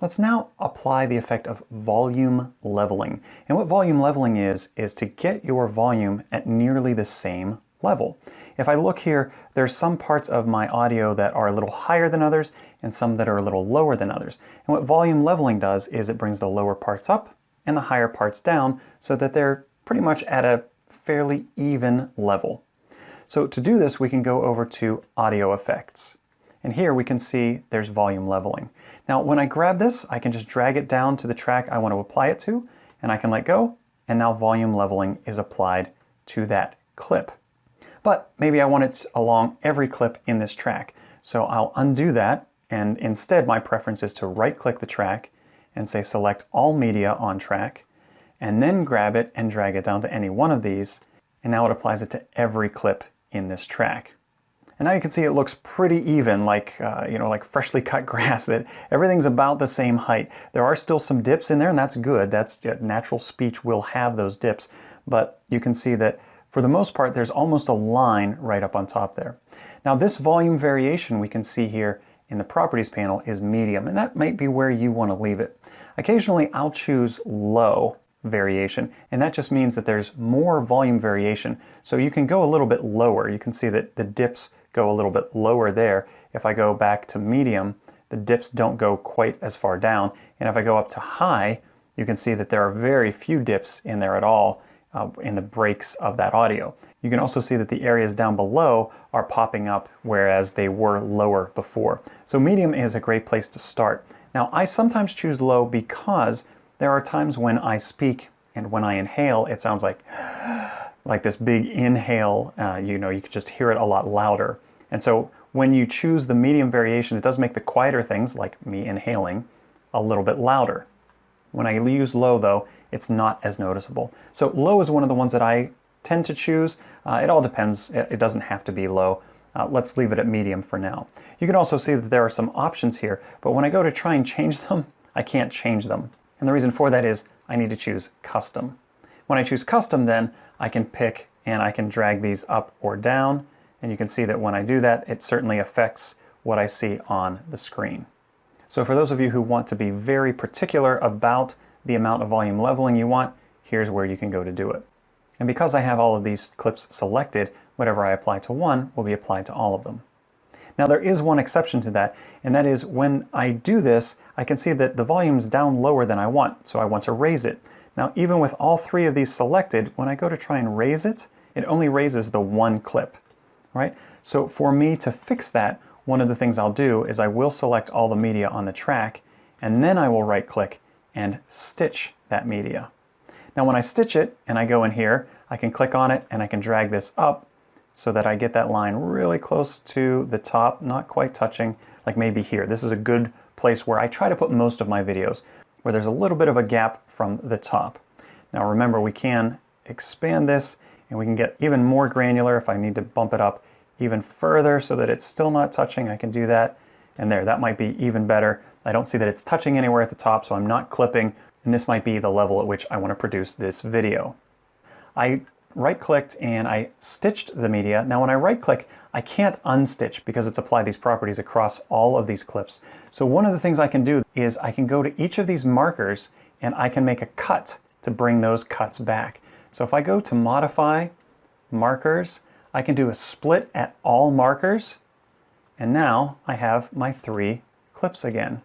Let's now apply the effect of volume leveling. And what volume leveling is to get your volume at nearly the same level. If I look here, there's some parts of my audio that are a little higher than others and some that are a little lower than others. And what volume leveling does is it brings the lower parts up and the higher parts down so that they're pretty much at a fairly even level. So to do this, we can go over to Audio Effects. And here we can see there's volume leveling. Now when I grab this, I can just drag it down to the track I want to apply it to, and I can let go, and now volume leveling is applied to that clip. But maybe I want it along every clip in this track. So I'll undo that, and instead my preference is to right-click the track and say select all media on track, and then grab it and drag it down to any one of these, and now it applies it to every clip in this track. And now you can see it looks pretty even, like like freshly cut grass, that everything's about the same height. There are still some dips in there, and that's good. That's natural speech will have those dips, but you can see that for the most part there's almost a line right up on top there. Now this volume variation we can see here in the Properties panel is medium, and that might be where you want to leave it. Occasionally I'll choose low variation, and that just means that there's more volume variation, so you can go a little bit lower. You can see that the dips go a little bit lower there. If I go back to medium, the dips don't go quite as far down, and if I go up to high, you can see that there are very few dips in there at all in the breaks of that audio. You can also see that the areas down below are popping up, whereas they were lower before. So medium is a great place to start. Now I sometimes choose low because there are times when I speak and when I inhale, it sounds like this big inhale. You could just hear it a lot louder. And so when you choose the medium variation, it does make the quieter things, like me inhaling, a little bit louder. When I use low, though, it's not as noticeable. So low is one of the ones that I tend to choose. It all depends. It doesn't have to be low. Let's leave it at medium for now. You can also see that there are some options here, but when I go to try and change them, I can't change them. And the reason for that is I need to choose custom. When I choose custom, then I can pick and I can drag these up or down, and you can see that when I do that, it certainly affects what I see on the screen. So for those of you who want to be very particular about the amount of volume leveling you want, here's where you can go to do it. And because I have all of these clips selected, whatever I apply to one will be applied to all of them. Now there is one exception to that, and that is when I do this, I can see that the volume's down lower than I want, so I want to raise it. Now even with all three of these selected, when I go to try and raise it, it only raises the one clip, right? So for me to fix that, one of the things I'll do is I will select all the media on the track, and then I will right-click and stitch that media. Now when I stitch it and I go in here, I can click on it and I can drag this up so that I get that line really close to the top, not quite touching, like maybe here. This is a good place where I try to put most of my videos, where there's a little bit of a gap from the top. Now remember, we can expand this and we can get even more granular. If I need to bump it up even further so that it's still not touching, I can do that. And there, that might be even better. I don't see that it's touching anywhere at the top, so I'm not clipping, and this might be the level at which I want to produce this video. I right-clicked and I stitched the media. Now when I right-click, I can't unstitch because it's applied these properties across all of these clips. So one of the things I can do is I can go to each of these markers and I can make a cut to bring those cuts back. So if I go to Modify, Markers, I can do a split at all markers, and now I have my three clips again.